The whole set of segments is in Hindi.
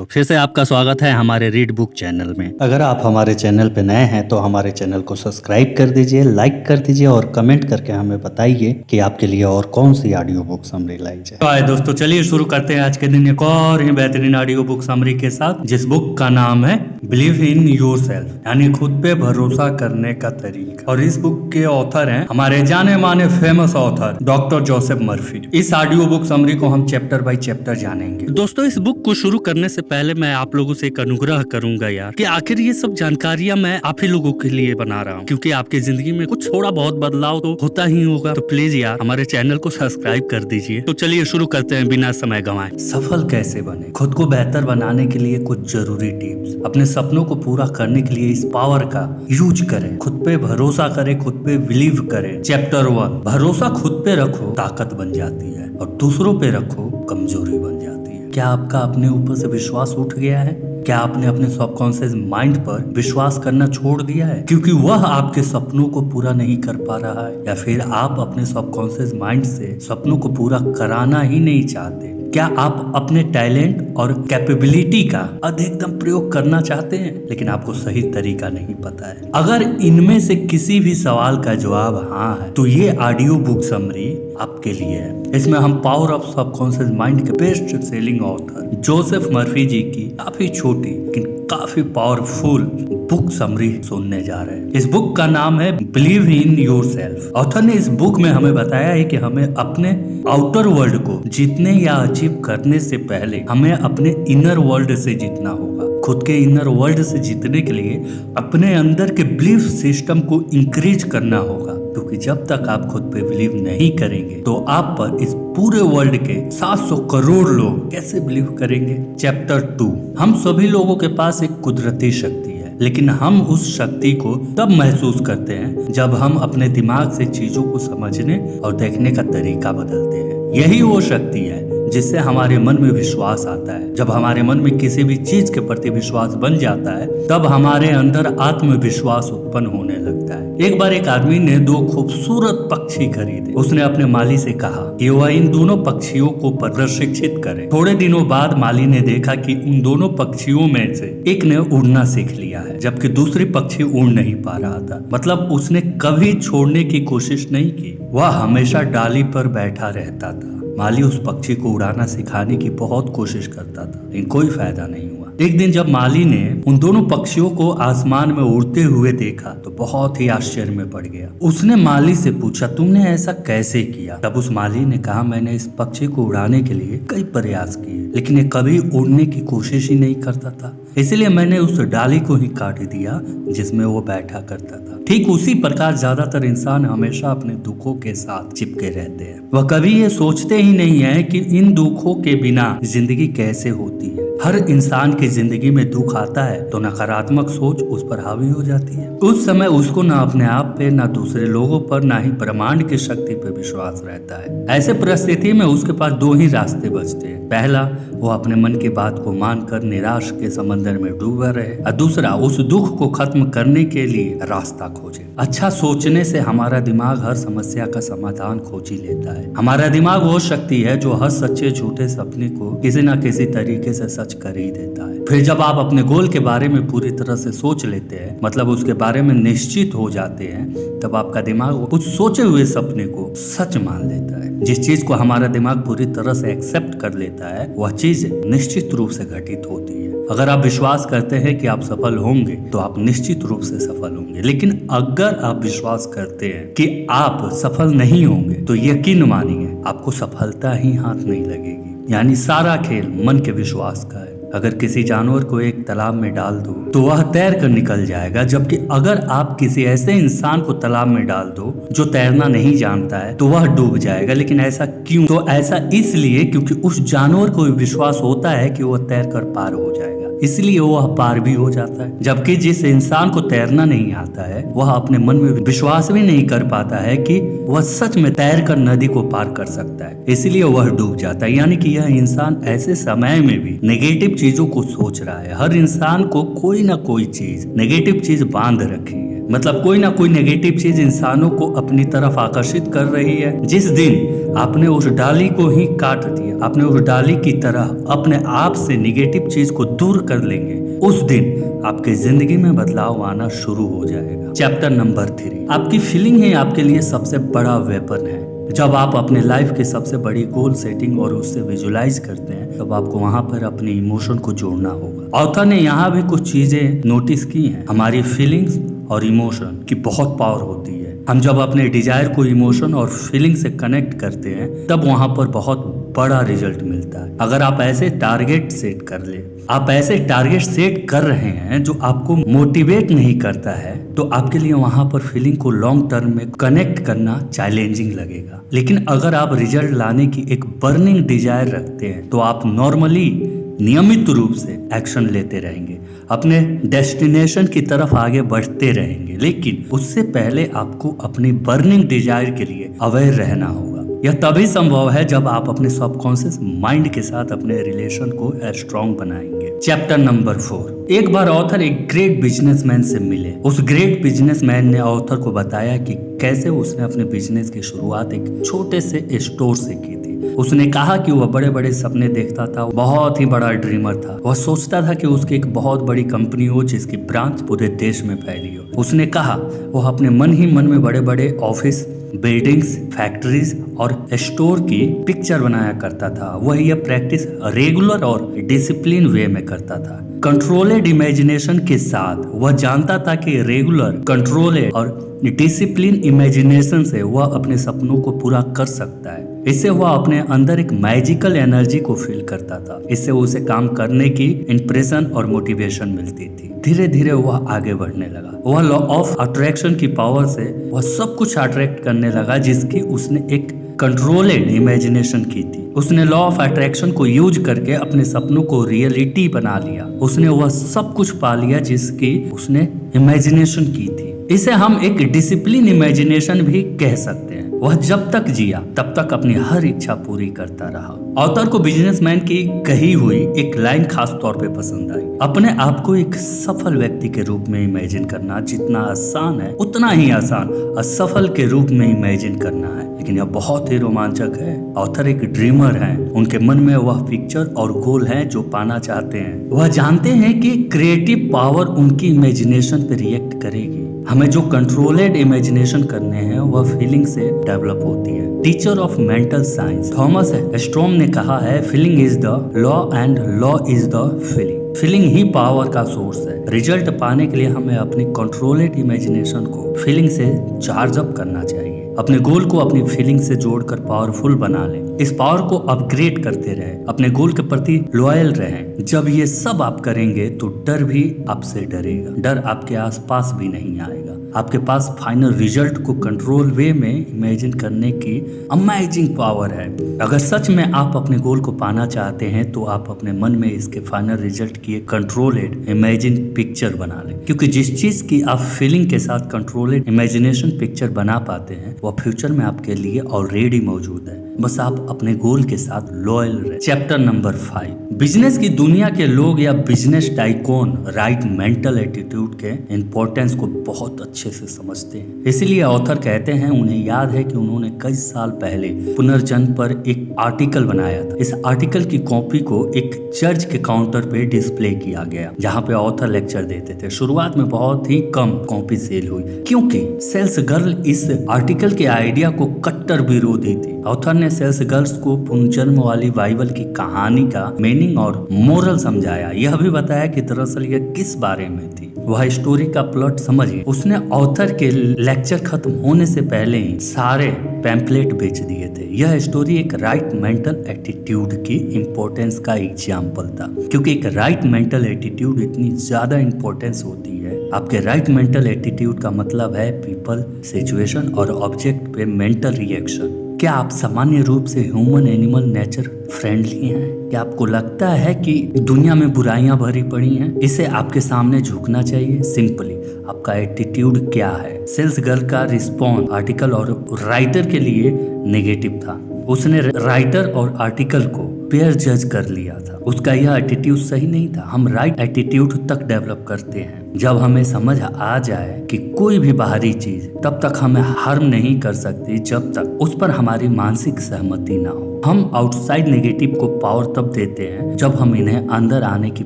तो फिर से आपका स्वागत है हमारे रीड बुक चैनल में। अगर आप हमारे चैनल पे नए हैं तो हमारे चैनल को सब्सक्राइब कर दीजिए, लाइक कर दीजिए और कमेंट करके हमें बताइए कि आपके लिए और कौन सी ऑडियो बुक समरी लाई जाए। तो आए दोस्तों, चलिए शुरू करते हैं आज के दिन एक और ही बेहतरीन ऑडियो बुक समरी के साथ, जिस बुक का नाम है बिलीव इन योरसेल्फ, यानी खुद पे भरोसा करने का तरीका। और इस बुक के ऑथर हैं हमारे जाने माने famous author doctor Joseph Murphy. इस ऑडियो बुक समरी को हम चैप्टर बाय चैप्टर जानेंगे। दोस्तों, इस बुक को शुरू करने से पहले मैं आप लोगों से एक अनुग्रह करूंगा यार, कि आखिर ये सब जानकारियां मैं आप ही लोगों के लिए बना रहा हूँ, क्योंकि आपकी जिंदगी में कुछ थोड़ा बहुत बदलाव तो होता ही होगा। तो प्लीज यार हमारे चैनल को सब्सक्राइब कर दीजिए। तो चलिए शुरू करते हैं बिना समय गंवाए। सफल कैसे बने, खुद को बेहतर बनाने के लिए कुछ जरूरी टिप्स, अपने सपनों को पूरा करने के लिए इस पावर का यूज करें, खुद पे भरोसा करें, खुद पे बिलीव करें। चैप्टर 1, भरोसा खुद पे रखो ताकत बन जाती है और दूसरों पे रखो कमजोरी बन जाती है। क्या आपका अपने ऊपर से विश्वास उठ गया है? क्या आपने अपने सबकॉन्शियस माइंड पर विश्वास करना छोड़ दिया है क्योंकि वह आपके सपनों को पूरा नहीं कर पा रहा है, या फिर आप अपने सबकॉन्शियस माइंड से सपनों को पूरा कराना ही नहीं चाहते? क्या आप अपने टैलेंट और कैपेबिलिटी का अधिकतम प्रयोग करना चाहते हैं लेकिन आपको सही तरीका नहीं पता है? अगर इनमें से किसी भी सवाल का जवाब हाँ है तो ये ऑडियो बुक समरी आपके लिए है। इसमें हम पावर ऑफ सबकॉन्शियस माइंड के best selling author Joseph Murphy ji की काफी छोटी लेकिन काफी पावरफुल बुक समरी सुनने जा रहे हैं। इस बुक का नाम है बिलीव इन योरसेल्फ। ऑथर ने इस बुक में हमें बताया है कि हमें अपने आउटर वर्ल्ड को जीतने या अचीव करने से पहले हमें अपने इनर वर्ल्ड से जीतना होगा। खुद के इनर वर्ल्ड से जीतने के लिए अपने अंदर के बिलीफ सिस्टम को इंक्रीज करना होगा, क्योंकि जब तक आप खुद पे बिलीव नहीं करेंगे तो आप पर इस पूरे वर्ल्ड के 700 करोड़ लोग कैसे बिलीव करेंगे। चैप्टर 2, हम सभी लोगों के पास एक कुदरती शक्ति है, लेकिन हम उस शक्ति को तब महसूस करते हैं जब हम अपने दिमाग से चीजों को समझने और देखने का तरीका बदलते हैं। यही वो शक्ति है जिससे हमारे मन में विश्वास आता है। जब हमारे मन में किसी भी चीज के प्रति विश्वास बन जाता है तब हमारे अंदर आत्मविश्वास उत्पन्न होने लगता है। एक बार एक आदमी ने 2 खूबसूरत पक्षी खरीदे। उसने अपने माली से कहा कि वह इन दोनों पक्षियों को प्रशिक्षित करे। थोड़े दिनों बाद माली ने देखा कि उन दोनों पक्षियों में से एक ने उड़ना सीख लिया है, जबकि दूसरी पक्षी उड़ नहीं पा रहा था। मतलब उसने कभी छोड़ने की कोशिश नहीं की, वह हमेशा डाली पर बैठा रहता था। माली उस पक्षी को उड़ाना सिखाने की बहुत कोशिश करता था, लेकिन कोई फायदा नहीं हुआ। एक दिन जब माली ने उन दोनों पक्षियों को आसमान में उड़ते हुए देखा तो बहुत ही आश्चर्य में पड़ गया। उसने माली से पूछा, तुमने ऐसा कैसे किया? तब उस माली ने कहा, मैंने इस पक्षी को उड़ाने के लिए कई प्रयास किए, लेकिन ये कभी उड़ने की कोशिश ही नहीं करता था, इसलिए मैंने उस डाली को ही काट दिया जिसमें वो बैठा करता था। ठीक उसी प्रकार ज्यादातर इंसान हमेशा अपने दुखों के साथ चिपके रहते हैं। वह कभी ये सोचते ही नहीं है कि इन दुखों के बिना जिंदगी कैसे होती है। हर इंसान की जिंदगी में दुख आता है तो नकारात्मक सोच उस पर हावी हो जाती है। उस समय उसको न अपने आप पे, न दूसरे लोगों पर, न ही ब्रह्मांड की शक्ति पे विश्वास रहता है। ऐसे परिस्थिति में उसके पास 2 ही रास्ते बचते हैं। पहला, वो अपने मन की बात को मानकर निराश के समंदर में डूबा रहे, और दूसरा, उस दुख को खत्म करने के लिए रास्ता खोजे। अच्छा सोचने से हमारा दिमाग हर समस्या का समाधान खोज ही लेता है। हमारा दिमाग वो शक्ति है जो हर सच्चे झूठे सपने को किसी न किसी तरीके से सच कर ही देता है। फिर जब आप अपने गोल के बारे में पूरी तरह से सोच लेते हैं, मतलब उसके बारे में निश्चित हो जाते हैं, तब आपका दिमाग उस सोचे हुए सपने को सच मान लेता है। जिस चीज को हमारा दिमाग पूरी तरह से एक्सेप्ट कर लेता है वह चीज निश्चित रूप से घटित होती है। अगर आप विश्वास करते हैं कि आप सफल होंगे तो आप निश्चित रूप से सफल होंगे, लेकिन अगर आप विश्वास करते हैं कि आप सफल नहीं होंगे तो यकीन मानिए आपको सफलता ही हाथ नहीं लगेगी। यानी सारा खेल मन के विश्वास का है। अगर किसी जानवर को एक तालाब में डाल दो तो वह तैर कर निकल जाएगा, जबकि अगर आप किसी ऐसे इंसान को तालाब में डाल दो जो तैरना नहीं जानता है तो वह डूब जाएगा। लेकिन ऐसा क्यों? तो ऐसा इसलिए क्योंकि उस जानवर को विश्वास होता है कि वह तैर कर पार हो जाएगा, इसलिए वह पार भी हो जाता है। जबकि जिस इंसान को तैरना नहीं आता है वह अपने मन में विश्वास भी नहीं कर पाता है कि वह सच में तैर कर नदी को पार कर सकता है, इसलिए वह डूब जाता है। यानी कि यह इंसान ऐसे समय में भी नेगेटिव चीजों को सोच रहा है। हर इंसान को कोई ना कोई चीज, नेगेटिव चीज बांध रखी है। मतलब कोई ना कोई नेगेटिव चीज इंसानों को अपनी तरफ आकर्षित कर रही है। जिस दिन आपने उस डाली को ही काट दिया, आपने उस डाली की तरह अपने आप से नेगेटिव चीज को दूर कर लेंगे, उस दिन आपकी जिंदगी में बदलाव आना शुरू हो जाएगा। चैप्टर नंबर 3, आपकी फीलिंग ही आपके लिए सबसे बड़ा वेपन है। जब आप अपने लाइफ की सबसे बड़ी गोल सेटिंग और उससे विजुलाइज करते हैं, तब आपको वहां पर अपने इमोशन को जोड़ना होगा। ऑथर ने यहाँ भी कुछ चीजें नोटिस की हैं। हमारी फीलिंग्स और इमोशन की बहुत पावर होती है। हम जब अपने डिजायर को इमोशन और फीलिंग से कनेक्ट करते हैं, तब वहां पर बहुत बड़ा रिजल्ट मिलता है। अगर आप ऐसे टारगेट सेट कर ले, आप ऐसे टारगेट सेट कर रहे हैं जो आपको मोटिवेट नहीं करता है, तो आपके लिए वहां पर फीलिंग को लॉन्ग टर्म में कनेक्ट करना चैलेंजिंग लगेगा। लेकिन अगर आप रिजल्ट लाने की एक बर्निंग डिजायर रखते हैं, तो आप नॉर्मली नियमित रूप से एक्शन लेते रहेंगे, अपने डेस्टिनेशन की तरफ आगे बढ़ते रहेंगे। लेकिन उससे पहले आपको अपनी बर्निंग डिजायर के लिए अवेयर रहना होगा। यह तभी संभव है जब आप अपने सबकॉन्शियस माइंड के साथ अपने रिलेशन को स्ट्रॉन्ग बनाएंगे। चैप्टर नंबर 4, एक बार ऑथर एक ग्रेट बिजनेसमैन से मिले। उस ग्रेट बिजनेसमैन ने ऑथर को बताया कि कैसे उसने अपने बिजनेस की शुरुआत एक छोटे से स्टोर से की थी। उसने कहा कि वह बड़े बड़े सपने देखता था, बहुत ही बड़ा ड्रीमर था। वह सोचता था कि उसकी एक बहुत बड़ी कंपनी हो जिसकी ब्रांच पूरे देश में फैली हो। उसने कहा वह अपने मन ही मन में बड़े बड़े ऑफिस, बिल्डिंग्स, फैक्ट्रीज और स्टोर की पिक्चर बनाया करता था। वह यह प्रैक्टिस रेगुलर और डिसिप्लिन वे में करता था, कंट्रोलेड इमेजिनेशन के साथ। वह जानता था कि रेगुलर, कंट्रोलेड और डिसिप्लिन इमेजिनेशन से वह अपने सपनों को पूरा कर सकता है। इससे वह अपने अंदर एक मैजिकल एनर्जी को फील करता था। इससे उसे काम करने की इंप्रेशन और मोटिवेशन मिलती थी। धीरे धीरे वह आगे बढ़ने लगा। वह लॉ ऑफ अट्रैक्शन की पावर से वह सब कुछ अट्रैक्ट करने लगा जिसकी उसने एक कंट्रोलेड इमेजिनेशन की थी। उसने लॉ ऑफ अट्रैक्शन को यूज करके अपने सपनों को रियलिटी बना लिया। उसने वह सब कुछ पा लिया जिसकी उसने इमेजिनेशन की थी। इसे हम एक डिसिप्लिन इमेजिनेशन भी कह सकते हैं। वह जब तक जिया तब तक अपनी हर इच्छा पूरी करता रहा। ऑथर को बिजनेसमैन की कही हुई एक लाइन खास तौर पे पसंद आई। अपने आप को एक सफल व्यक्ति के रूप में इमेजिन करना जितना आसान है, उतना ही आसान असफल के रूप में इमेजिन करना है। लेकिन यह बहुत ही रोमांचक है। ऑथर एक ड्रीमर हैं। उनके मन में वह पिक्चर और गोल है जो पाना चाहते हैं। वह जानते हैं कि क्रिएटिव पावर उनकी इमेजिनेशन पे रिएक्ट करेगी। हमें जो कंट्रोलेड इमेजिनेशन करने हैं वह फीलिंग से डेवलप होती है। Teacher of mental science Thomas storm ने कहा है, feeling is the law and law is the feeling. Feeling he power का सोर्स है। रिजल्ट पाने के लिए हमें अपनी कंट्रोलेड इमेजिनेशन को फीलिंग से चार्ज अप करना चाहिए। अपने गोल को अपनी फीलिंग से जोड़कर पावरफुल बना लें। इस पावर को अपग्रेड करते रहें। अपने गोल के प्रति लॉयल रहें। जब ये सब आप करेंगे तो डर भी आपसे डरेगा। डर आपके आसपास भी नहीं आएगा। आपके पास फाइनल रिजल्ट को कंट्रोल वे में इमेजिन करने की अमेजिंग पावर है। अगर सच में आप अपने गोल को पाना चाहते हैं तो आप अपने मन में इसके फाइनल रिजल्ट की एक कंट्रोलेड इमेजिन पिक्चर बना लें। क्योंकि जिस चीज की आप फीलिंग के साथ कंट्रोलेड इमेजिनेशन पिक्चर बना पाते हैं वह फ्यूचर में आपके लिए ऑलरेडी मौजूद है। बस आप अपने गोल के साथ लॉयल रहे। चैप्टर नंबर 5, बिजनेस की दुनिया के लोग या business tycoon right mental attitude के इंपॉर्टेंस को बहुत अच्छे से समझते हैं। इसलिए ऑथर कहते हैं उन्हें याद है कि उन्होंने कई साल पहले पुनर्जन्म पर एक आर्टिकल बनाया था। इस आर्टिकल की कॉपी को एक चर्च के काउंटर पे डिस्प्ले किया गया जहाँ पे ऑथर लेक्चर देते थे। शुरुआत में बहुत ही कम कॉपी सेल हुई क्योंकि सेल्स गर्ल इस आर्टिकल के आइडिया को कट्टर विरोधी थी। ऑथर ने सेल्स गर्ल्स को पुनर्जन्म वाली बाइबल की कहानी का मीनिंग और मोरल समझाया। यह भी बताया कि दरअसल यह किस बारे में थी। वह स्टोरी का प्लॉट समझिए। उसने ऑथर के लेक्चर खत्म होने से पहले ही सारे पैम्पलेट बेच दिए थे। यह स्टोरी एक राइट मेंटल एटीट्यूड की इम्पोर्टेंस का एग्जाम्पल था। क्योंकि एक राइट मेंटल एटीट्यूड इतनी ज्यादा इम्पोर्टेंस होती है। आपके राइट मेंटल एटीट्यूड का मतलब है पीपल, सिचुएशन और ऑब्जेक्ट पे मेंटल रिएक्शन। क्या आप सामान्य रूप से ह्यूमन एनिमल नेचर फ्रेंडली हैं? क्या आपको लगता है कि दुनिया में बुराइयां भरी पड़ी हैं? इसे आपके सामने झुकना चाहिए। सिंपली आपका एटीट्यूड क्या है? सेल्स गर्ल का रिस्पॉन्स आर्टिकल और राइटर के लिए नेगेटिव था। उसने राइटर और आर्टिकल को पेयर जज कर लिया था। उसका यह एटीट्यूड सही नहीं था। हम राइट एटीट्यूड तक डेवलप करते हैं जब हमें समझ आ जाए कि कोई भी बाहरी चीज तब तक हमें हार्म नहीं कर सकती जब तक उस पर हमारी मानसिक सहमति ना हो। हम आउटसाइड नेगेटिव को पावर तब देते हैं जब हम इन्हें अंदर आने की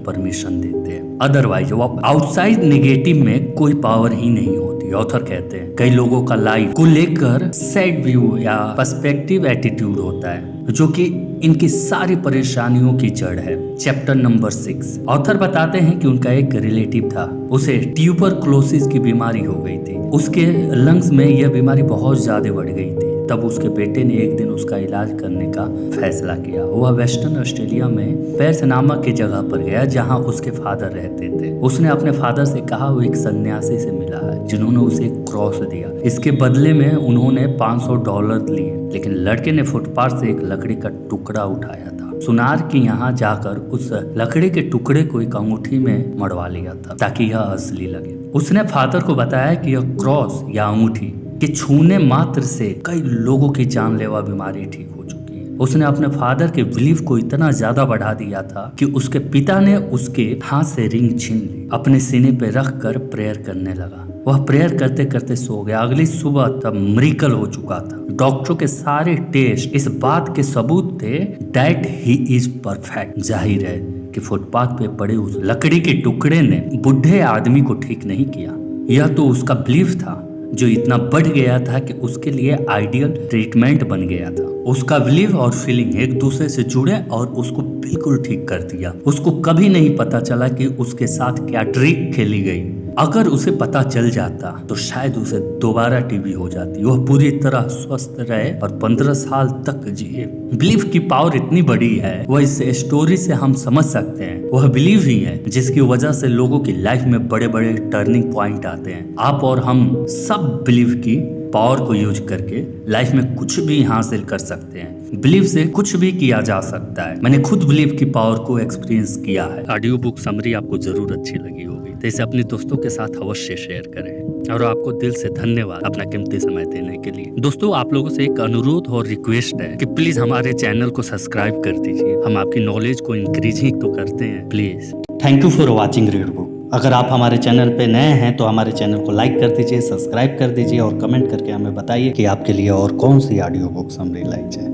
परमिशन देते हैं। अदरवाइज आउटसाइड नेगेटिव में कोई पावर ही नहीं होती। ऑथर कहते हैं कई लोगों का लाइफ को लेकर सैड व्यू या पर्सपेक्टिव एटीट्यूड होता है जो कि इनकी सारी परेशानियों की जड़ है। चैप्टर नंबर 6 ऑथर बताते हैं कि उनका एक रिलेटिव था, उसे ट्यूबरक्लोसिस की बीमारी हो गई थी। उसके लंग्स में यह बीमारी बहुत ज्यादा बढ़ गई थी। तब उसके बेटे ने एक दिन उसका इलाज करने का फैसला किया। वह वेस्टर्न ऑस्ट्रेलिया में पेर्थ नामक की जगह पर गया जहां उसके फादर रहते थे। उसने अपने फादर से कहा वो एक सन्यासी से मिला है जिन्होंने उसे एक क्रॉस दिया। इसके बदले में उन्होंने $500 लिए, लेकिन लड़के ने फुटपाथ से एक लकड़ी का टुकड़ा उठाया था। सुनार के यहाँ जाकर उस लकड़ी के टुकड़े को एक अंगूठी में मड़वा लिया था ताकि यह असली लगे। उसने फादर को बताया कि यह क्रॉस या अंगूठी कि छूने मात्र से कई लोगों की जानलेवा बीमारी ठीक हो चुकी है। उसने अपने फादर के बिलीफ को इतना ज्यादा बढ़ा दिया था कि उसके पिता ने उसके हाथ से रिंग छीन ली, अपने सीने पे रख कर प्रेयर करने लगा। वह प्रेयर करते करते सो गया। अगली सुबह तब मिरेकल हो चुका था। डॉक्टरों के सारे टेस्ट इस बात के सबूत थे दैट ही इज परफेक्ट। जाहिर है कि फुटपाथ पे पड़े उस लकड़ी के टुकड़े ने बुढ़े आदमी को ठीक नहीं किया। यह तो उसका बिलीफ था जो इतना बढ़ गया था कि उसके लिए आइडियल ट्रीटमेंट बन गया था। उसका बिलीव और फीलिंग एक दूसरे से जुड़े और उसको बिल्कुल ठीक कर दिया। उसको कभी नहीं पता चला कि उसके साथ क्या ट्रिक खेली गई। अगर उसे पता चल जाता तो शायद उसे दोबारा टीबी हो जाती। वह पूरी तरह स्वस्थ रहे और 15 साल तक जिए। बिलीफ की पावर इतनी बड़ी है, वह इस स्टोरी से हम समझ सकते हैं। वह बिलीव ही है जिसकी वजह से लोगों की लाइफ में बड़े बड़े टर्निंग पॉइंट आते हैं। आप और हम सब बिलीव की पावर को यूज करके लाइफ में कुछ भी हासिल कर सकते हैं। बिलीव से कुछ भी किया जा सकता है। मैंने खुद बिलीव की पावर को एक्सपीरियंस किया है। ऑडियो बुक समरी आपको जरूर अच्छी लगी होगी तो इसे अपने दोस्तों के साथ अवश्य शेयर करें। और आपको दिल से धन्यवाद अपना कीमती समय देने के लिए। दोस्तों आप लोगों से एक अनुरोध और रिक्वेस्ट है कि प्लीज हमारे चैनल को सब्सक्राइब कर दीजिए। हम आपकी नॉलेज को इंक्रीज ही तो करते हैं, please. Thank you for watching read book. अगर आप हमारे चैनल पे नए हैं तो हमारे चैनल को लाइक कर दीजिए, सब्सक्राइब कर दीजिए और कमेंट करके हमें बताइए कि आपके लिए और कौन सी ऑडियो बुक समरी लाई जाए।